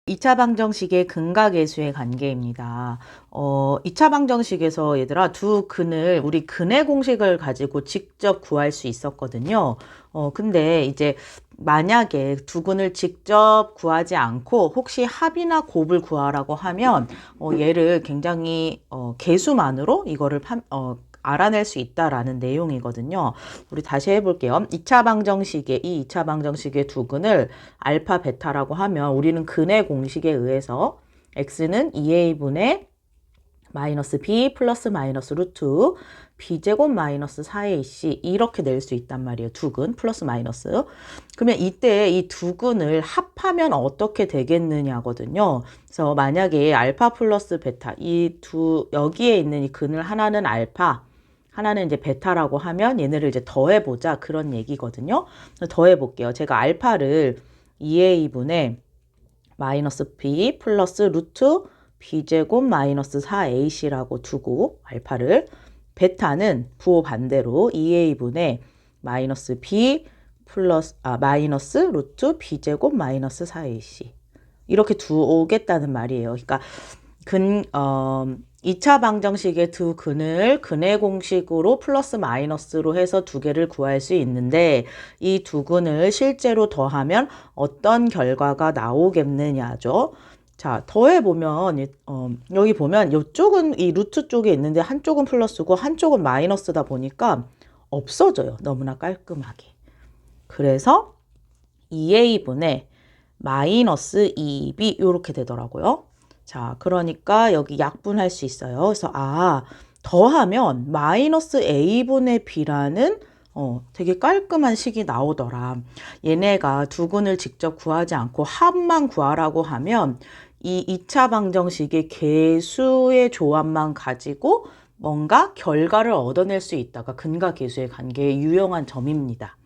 2차 방정식의 근과 계수의 관계입니다. 2차 방정식에서 얘들아 두 근을 우리 근의 공식을 가지고 직접 구할 수 있었거든요. 근데 이제 만약에 두 근을 직접 구하지 않고 혹시 합이나 곱을 구하라고 하면 얘를 굉장히 계수만으로 이거를 알아낼 수 있다라는 내용이거든요. 우리 다시 해볼게요. 2차 방정식의 이 2차 방정식의 두 근을 알파 베타라고 하면 우리는 근의 공식에 의해서 x는 2a분의 마이너스 b 플러스 마이너스 루트 b제곱 마이너스 4ac 이렇게 낼 수 있단 말이에요. 두 근 플러스 마이너스. 그러면 이때 이 두 근을 합하면 어떻게 되겠느냐거든요. 그래서 만약에 알파 플러스 베타 여기에 있는 이 근을 하나는 알파 하나는 이제 베타라고 하면 얘네를 이제 더해보자 그런 얘기거든요. 더해볼게요. 제가 알파를 2a분의 마이너스 b 플러스 루트 b제곱 마이너스 4ac라고 두고 알파를 베타는 부호 반대로 2a분의 마이너스 b 플러스 마이너스 루트 b제곱 마이너스 4ac 이렇게 두겠다는 말이에요. 그러니까 2차 방정식의 두 근을 근의 공식으로 플러스 마이너스로 해서 두 개를 구할 수 있는데 이 두 근을 실제로 더하면 어떤 결과가 나오겠느냐죠. 자, 더해보면 여기 보면 이쪽은 이 루트 쪽에 있는데 한쪽은 플러스고 한쪽은 마이너스다 보니까 없어져요. 너무나 깔끔하게. 그래서 2a분의 마이너스 2b 이렇게 되더라고요. 자, 그러니까 여기 약분할 수 있어요. 그래서 더하면 마이너스 a분의 b라는 되게 깔끔한 식이 나오더라. 얘네가 두 근을 직접 구하지 않고 합만 구하라고 하면 이 2차 방정식의 계수의 조합만 가지고 뭔가 결과를 얻어낼 수 있다가 근과 계수의 관계의 유용한 점입니다.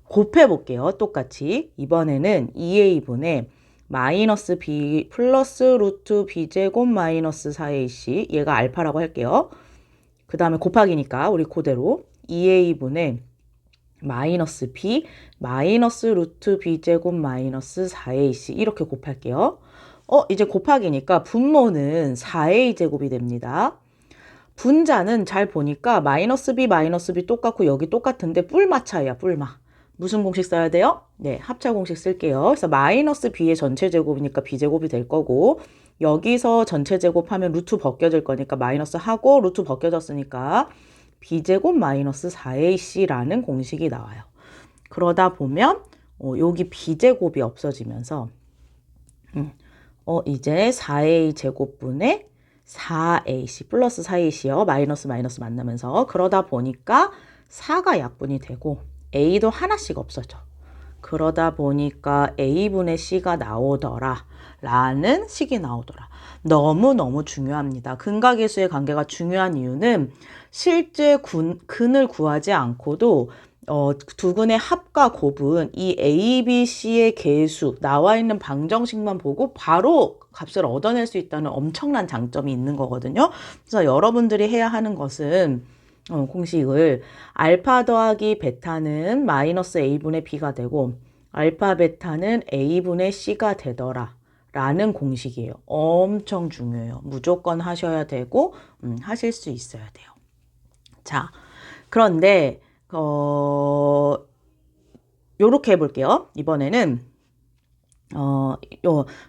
곱해볼게요. 똑같이. 이번에는 2a분의 마이너스 b 플러스 루트 b제곱 마이너스 4ac 얘가 알파라고 할게요. 그 다음에 곱하기니까 우리 그대로 2a분의 마이너스 b 마이너스 루트 b제곱 마이너스 4ac 이렇게 곱할게요. 이제 곱하기니까 분모는 4a 제곱이 됩니다. 분자는 잘 보니까 마이너스 b 똑같고 여기 똑같은데 뿔마 차이야, 뿔마. 무슨 공식 써야 돼요? 네, 합차 공식 쓸게요. 그래서 마이너스 b의 전체 제곱이니까 b제곱이 될 거고 여기서 전체 제곱하면 루트 벗겨질 거니까 마이너스 하고 루트 벗겨졌으니까 b제곱 마이너스 4ac라는 공식이 나와요. 그러다 보면 여기 b제곱이 없어지면서 이제 4a 제곱분의 4ac 플러스 4ac요. 마이너스 만나면서 그러다 보니까 4가 약분이 되고 a도 하나씩 없어져. 그러다 보니까 a분의 c가 나오더라 라는 식이 나오더라. 너무너무 중요합니다. 근과 계수의 관계가 중요한 이유는 실제 근을 구하지 않고도 두 근의 합과 곱은 이 A, B, C의 계수 나와 있는 방정식만 보고 바로 값을 얻어낼 수 있다는 엄청난 장점이 있는 거거든요. 그래서 여러분들이 해야 하는 것은 공식을 알파 더하기 베타는 마이너스 A분의 B가 되고 알파 베타는 A분의 C가 되더라 라는 공식이에요. 엄청 중요해요. 무조건 하셔야 되고 하실 수 있어야 돼요. 자, 그런데 요렇게 해볼게요. 이번에는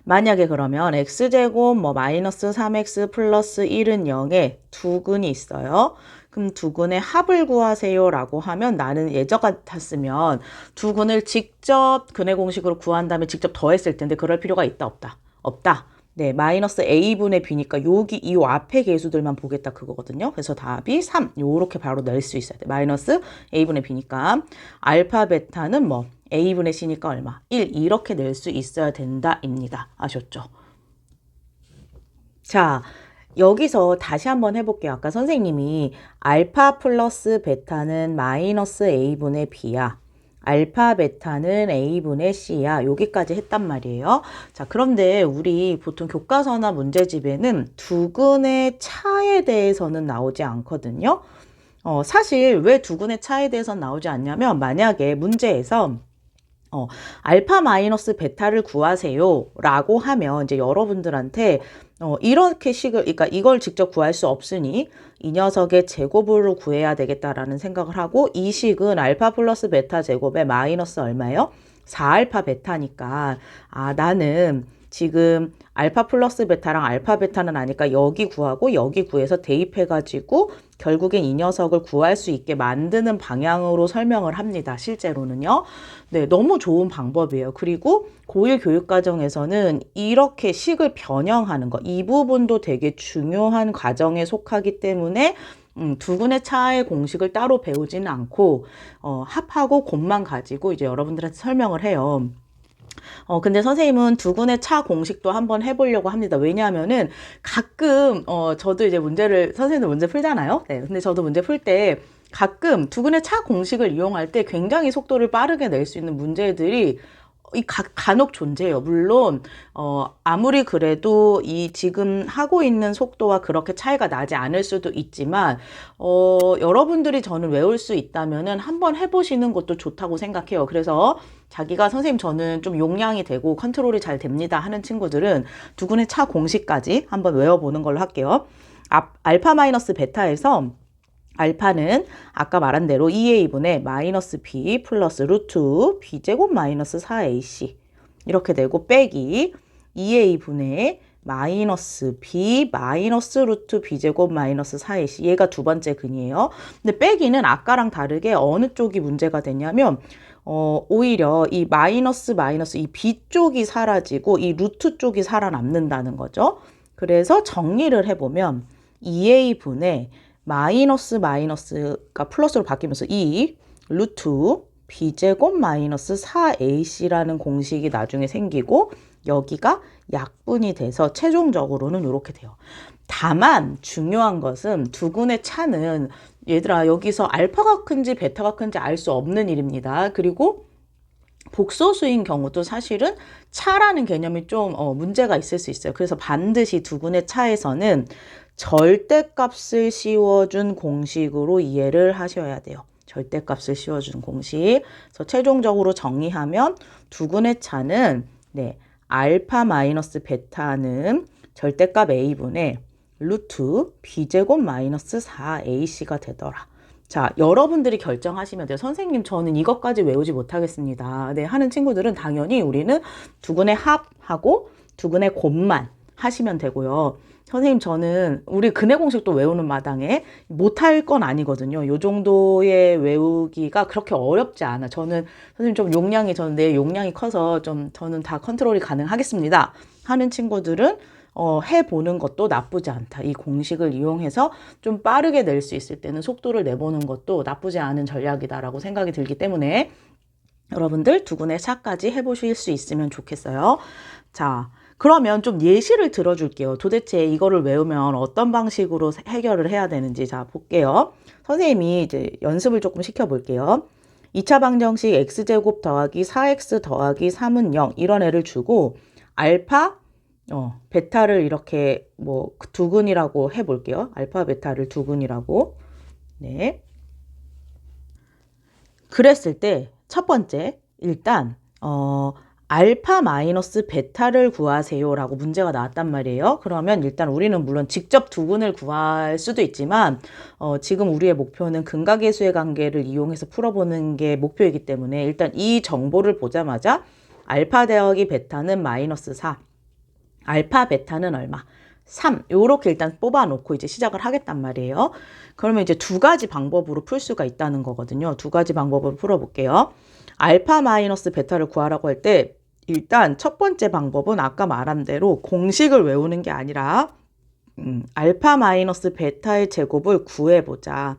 만약에 그러면 x제곱 마이너스 3x 플러스 1은 0에 두 근이 있어요. 그럼 두 근의 합을 구하세요 라고 하면 나는 예전 같았으면 두 근을 직접 근의 공식으로 구한 다음에 직접 더했을 텐데 그럴 필요가 있다 없다? 없다. 네, 마이너스 a분의 b니까 여기 이 앞에 계수들만 보겠다 그거거든요. 그래서 답이 3. 요렇게 바로 낼 수 있어야 돼. 마이너스 a분의 b니까 알파 베타는 a분의 c니까 얼마? 1 이렇게 낼 수 있어야 된다입니다. 아셨죠? 자, 여기서 다시 한번 해볼게요. 아까 선생님이 알파 플러스 베타는 마이너스 a분의 b야. 알파 베타는 a분의 c야. 여기까지 했단 말이에요. 자, 그런데 우리 보통 교과서나 문제집에는 두 근의 차에 대해서는 나오지 않거든요. 사실 왜 두 근의 차에 대해서는 나오지 않냐면 만약에 문제에서 알파 마이너스 베타를 구하세요 라고 하면 이제 여러분들한테 이렇게 그러니까 이걸 직접 구할 수 없으니 이 녀석의 제곱으로 구해야 되겠다라는 생각을 하고 이 식은 알파 플러스 베타 제곱에 마이너스 얼마예요? 4알파 베타니까 나는 지금 알파 플러스 베타랑 알파 베타는 아니까 여기 구하고 여기 구해서 대입해가지고 결국엔 이 녀석을 구할 수 있게 만드는 방향으로 설명을 합니다. 실제로는요. 네, 너무 좋은 방법이에요. 그리고 고1 교육과정에서는 이렇게 식을 변형하는 거, 이 부분도 되게 중요한 과정에 속하기 때문에 두근의 차의 공식을 따로 배우지는 않고 합하고 곱만 가지고 이제 여러분들한테 설명을 해요. 근데 선생님은 두근의 차 공식도 한번 해보려고 합니다. 왜냐하면은 가끔, 저도 이제 선생님도 문제 풀잖아요. 네. 근데 저도 문제 풀 때 가끔 두근의 차 공식을 이용할 때 굉장히 속도를 빠르게 낼 수 있는 문제들이 간혹 존재해요. 물론 아무리 그래도 이 지금 하고 있는 속도와 그렇게 차이가 나지 않을 수도 있지만 여러분들이 저는 외울 수 있다면은 한번 해보시는 것도 좋다고 생각해요. 그래서 자기가 선생님 저는 좀 용량이 되고 컨트롤이 잘 됩니다 하는 친구들은 두근의 차 공식까지 한번 외워보는 걸로 할게요. 알파 마이너스 베타에서 알파는 아까 말한 대로 2a분의 마이너스 b 플러스 루트 b제곱 마이너스 4ac 이렇게 되고 빼기 2a분의 마이너스 b 마이너스 루트 b제곱 마이너스 4ac 얘가 두 번째 근이에요. 근데 빼기는 아까랑 다르게 어느 쪽이 문제가 되냐면 오히려 이 마이너스 이 b 쪽이 사라지고 이 루트 쪽이 살아남는다는 거죠. 그래서 정리를 해보면 2a분의 마이너스가 플러스로 바뀌면서 2 루트 b제곱 마이너스 4ac라는 공식이 나중에 생기고 여기가 약분이 돼서 최종적으로는 이렇게 돼요. 다만 중요한 것은 두근의 차는 얘들아 여기서 알파가 큰지 베타가 큰지 알 수 없는 일입니다. 그리고 복소수인 경우도 사실은 차라는 개념이 좀 문제가 있을 수 있어요. 그래서 반드시 두근의 차에서는 절대값을 씌워준 공식으로 이해를 하셔야 돼요. 절대값을 씌워준 공식. 그래서 최종적으로 정리하면 두근의 차는 알파 마이너스 베타는 절대값 a분의 루트 b제곱 마이너스 4ac가 되더라. 자, 여러분들이 결정하시면 돼요. 선생님, 저는 이것까지 외우지 못하겠습니다. 네, 하는 친구들은 당연히 우리는 두근의 합하고 두근의 곱만 하시면 되고요. 선생님, 저는 우리 근해 공식도 외우는 마당에 못할 건 아니거든요. 요 정도의 외우기가 그렇게 어렵지 않아. 저는 선생님 저는 내 용량이 커서 저는 다 컨트롤이 가능하겠습니다. 하는 친구들은 해보는 것도 나쁘지 않다. 이 공식을 이용해서 좀 빠르게 낼 수 있을 때는 속도를 내보는 것도 나쁘지 않은 전략이다라고 생각이 들기 때문에 여러분들 두근의 차까지 해보실 수 있으면 좋겠어요. 자, 그러면 좀 예시를 들어줄게요. 도대체 이거를 외우면 어떤 방식으로 해결을 해야 되는지 자 볼게요. 선생님이 이제 연습을 조금 시켜볼게요. 2차 방정식 x제곱 더하기 4x 더하기 3은 0 이런 애를 주고 알파 베타를 이렇게 두근이라고 해볼게요. 알파 베타를 두근이라고. 네. 그랬을 때 첫 번째 일단 알파 마이너스 베타를 구하세요 라고 문제가 나왔단 말이에요. 그러면 일단 우리는 물론 직접 두근을 구할 수도 있지만 지금 우리의 목표는 근각계수의 관계를 이용해서 풀어보는 게 목표이기 때문에 일단 이 정보를 보자마자 알파 더하기 베타는 마이너스 4 알파 베타는 얼마? 3 요렇게 일단 뽑아놓고 이제 시작을 하겠단 말이에요. 그러면 이제 두 가지 방법으로 풀 수가 있다는 거거든요. 두 가지 방법을 풀어볼게요. 알파 마이너스 베타를 구하라고 할 때 일단 첫 번째 방법은 아까 말한 대로 공식을 외우는 게 아니라 알파 마이너스 베타의 제곱을 구해보자.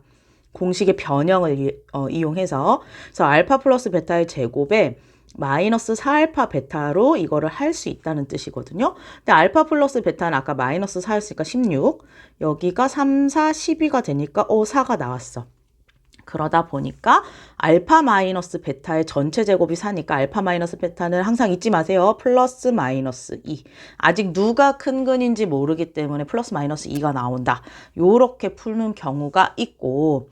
공식의 변형을 이용해서 그래서 알파 플러스 베타의 제곱에 마이너스 4알파 베타로 이거를 할 수 있다는 뜻이거든요. 근데 알파 플러스 베타는 아까 마이너스 4였으니까 16 여기가 3, 4, 12가 되니까 4가 나왔어. 그러다 보니까 알파 마이너스 베타의 전체 제곱이 4니까 알파 마이너스 베타는 항상 잊지 마세요. 플러스 마이너스 2. 아직 누가 큰 근인지 모르기 때문에 플러스 마이너스 2가 나온다. 요렇게 푸는 경우가 있고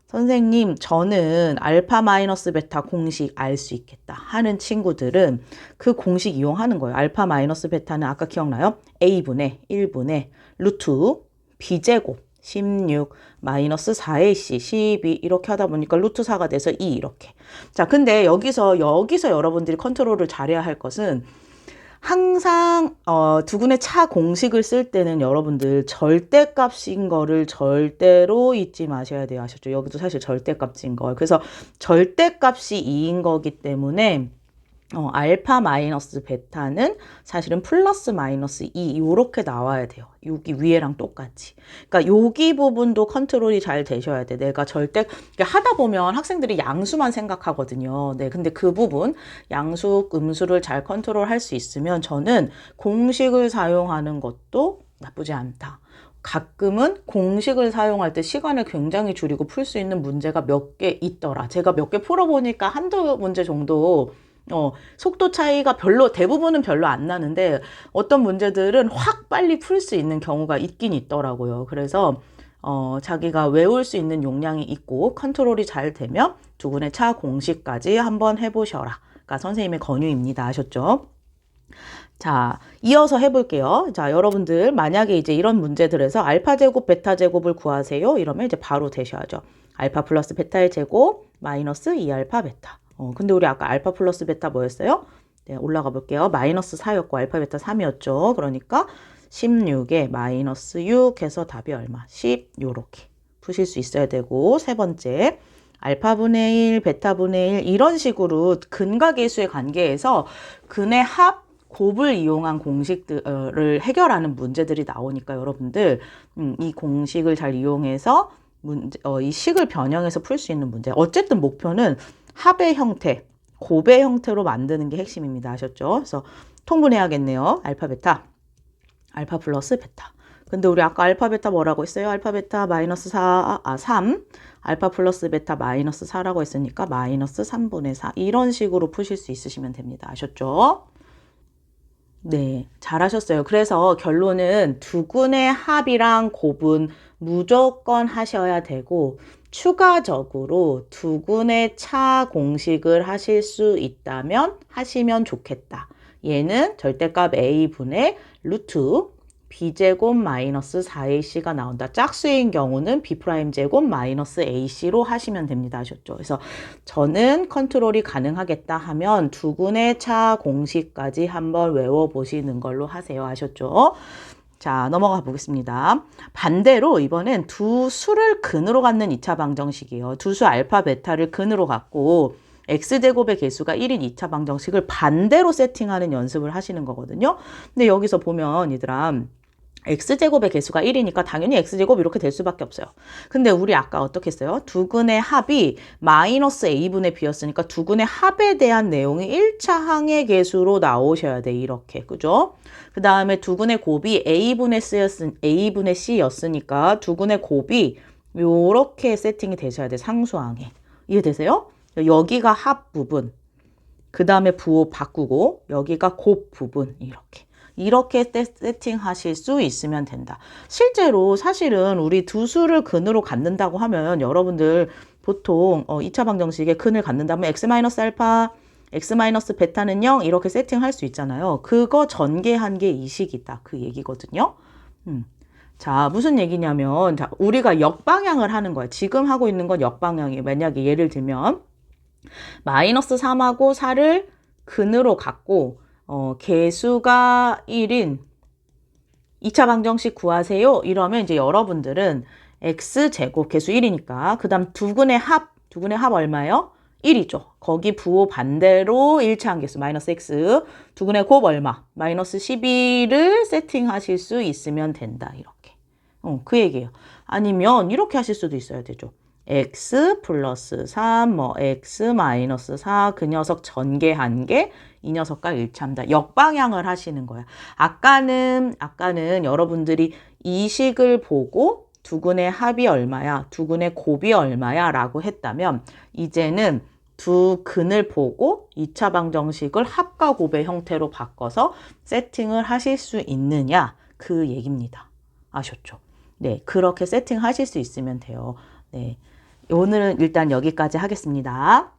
선생님, 저는 알파 마이너스 베타 공식 알 수 있겠다 하는 친구들은 그 공식 이용하는 거예요. 알파 마이너스 베타는 아까 기억나요? A분의 1분의 루트 B제곱 16 마이너스 4AC 12 이렇게 하다 보니까 루트 4가 돼서 2 이렇게. 자, 근데 여기서 여러분들이 컨트롤을 잘해야 할 것은 항상 두근의 차 공식을 쓸 때는 여러분들 절대값인 거를 절대로 잊지 마셔야 돼요. 아셨죠? 여기도 사실 절대값인 거. 그래서 절대값이 2인 거기 때문에 알파 마이너스 베타는 사실은 플러스 마이너스 2 요렇게 나와야 돼요. 여기 위에랑 똑같이. 그러니까 여기 부분도 컨트롤이 잘 되셔야 돼. 내가 그러니까 하다 보면 학생들이 양수만 생각하거든요. 네, 근데 그 부분 양수, 음수를 잘 컨트롤할 수 있으면 저는 공식을 사용하는 것도 나쁘지 않다. 가끔은 공식을 사용할 때 시간을 굉장히 줄이고 풀 수 있는 문제가 몇 개 있더라. 제가 몇 개 풀어보니까 한두 문제 정도 속도 차이가 대부분은 별로 안 나는데 어떤 문제들은 확 빨리 풀 수 있는 경우가 있긴 있더라고요. 그래서 자기가 외울 수 있는 용량이 있고 컨트롤이 잘 되면 두근의 차 공식까지 한번 해보셔라. 그러니까 선생님의 권유입니다. 아셨죠? 자, 이어서 해볼게요. 자, 여러분들 만약에 이제 이런 문제들에서 알파 제곱, 베타 제곱을 구하세요. 이러면 이제 바로 되셔야죠. 알파 플러스 베타의 제곱 마이너스 2알파 베타. 근데 우리 아까 알파 플러스 베타 뭐였어요? 네, 올라가 볼게요. 마이너스 4였고 알파 베타 3이었죠. 그러니까 16에 마이너스 6 해서 답이 얼마? 10 요렇게 푸실 수 있어야 되고 세 번째 알파분의 1, 베타분의 1 이런 식으로 근과 계수의 관계에서 근의 합, 곱을 이용한 공식들을 해결하는 문제들이 나오니까 여러분들 이 공식을 잘 이용해서 이 식을 변형해서 풀 수 있는 문제. 어쨌든 목표는 합의 형태, 곱의 형태로 만드는 게 핵심입니다. 아셨죠? 그래서 통분해야겠네요. 알파, 베타, 알파 플러스 베타. 근데 우리 아까 알파, 베타 뭐라고 했어요? 알파, 베타 마이너스 3, 알파 플러스 베타 마이너스 4라고 했으니까 마이너스 3분의 4. 이런 식으로 푸실 수 있으시면 됩니다. 아셨죠? 네, 잘하셨어요. 그래서 결론은 두근의 합이랑 곱은 무조건 하셔야 되고 추가적으로 두근의 차 공식을 하실 수 있다면 하시면 좋겠다. 얘는 절대값 a분의 루트 b제곱 마이너스 4ac가 나온다. 짝수인 경우는 b'제곱 마이너스 ac로 하시면 됩니다. 아셨죠? 그래서 저는 컨트롤이 가능하겠다 하면 두근의 차 공식까지 한번 외워보시는 걸로 하세요. 아셨죠? 자, 넘어가 보겠습니다. 반대로 이번엔 두 수를 근으로 갖는 2차 방정식이에요. 두 수 알파, 베타를 근으로 갖고 x제곱의 개수가 1인 2차 방정식을 반대로 세팅하는 연습을 하시는 거거든요. 근데 여기서 보면 얘들아 x제곱의 개수가 1이니까 당연히 x제곱 이렇게 될 수밖에 없어요. 근데 우리 아까 어떻게 했어요? 두근의 합이 마이너스 a분의 b였으니까 두근의 합에 대한 내용이 1차 항의 개수로 나오셔야 돼. 이렇게. 그죠? 그 다음에 두근의 곱이 a분의 c였으니까 두근의 곱이 요렇게 세팅이 되셔야 돼. 상수항에. 이해되세요? 여기가 합 부분. 그 다음에 부호 바꾸고 여기가 곱 부분. 이렇게 세팅하실 수 있으면 된다. 실제로 사실은 우리 두 수를 근으로 갖는다고 하면 여러분들 보통 2차 방정식에 근을 갖는다면 x-알파, x-베타는 0 이렇게 세팅할 수 있잖아요. 그거 전개한 게 이 식이다. 그 얘기거든요. 자, 무슨 얘기냐면 자, 우리가 역방향을 하는 거야. 지금 하고 있는 건 역방향이에요. 만약에 예를 들면 마이너스 3하고 4를 근으로 갖고 개수가 1인 2차 방정식 구하세요. 이러면 이제 여러분들은 x제곱 개수 1이니까 그 다음 두근의 합 얼마예요? 1이죠. 거기 부호 반대로 1차 항개수 마이너스 x 두근의 곱 얼마? 마이너스 12를 세팅하실 수 있으면 된다. 이렇게. 그 얘기예요. 아니면 이렇게 하실 수도 있어야 되죠. x 플러스 3, x 마이너스 4, 그 녀석 전개한 게 이 녀석과 일치합니다. 역방향을 하시는 거야. 아까는 여러분들이 이 식을 보고 두근의 합이 얼마야, 두근의 곱이 얼마야 라고 했다면 이제는 두 근을 보고 2차 방정식을 합과 곱의 형태로 바꿔서 세팅을 하실 수 있느냐 그 얘기입니다. 아셨죠? 네, 그렇게 세팅하실 수 있으면 돼요. 네. 오늘은 일단 여기까지 하겠습니다.